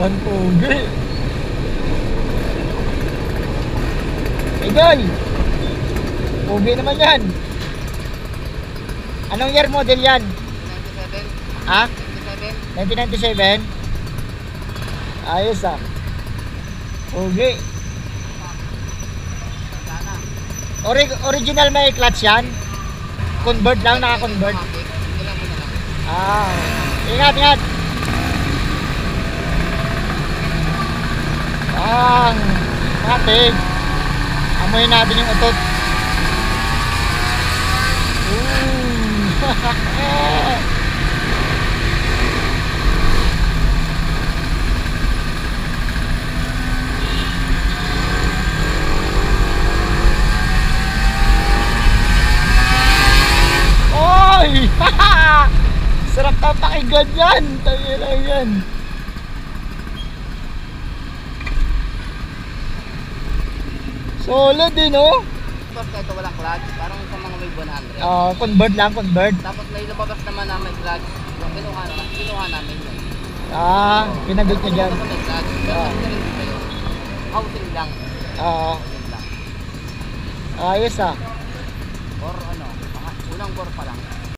Ang pogi. Idol! Pogi naman yan. Anong year model yan? 97. Ha? 97. 1997? Ayos ah. Pogi. Sana. Original may clutch yan? Convert lang, naka-convert. Hindi lang muna lang. Ah, ingat, ingat. Matig. Amoy natin yung utot. Oy! Sarap na pakinggan yan. Tayo lang yan. Solid din, oh. Basta ito walang clutch, parang sa mga may 100. Convert lang, convert. Tapos may lumabas naman na may clutch. Yung kinuha namin yun. Pinabit niya dyan. Tapos may clutch. Pero hindi rin dito yun. Housing lang. Housing lang. Ayos ah. Or ano, unang bore pa lang.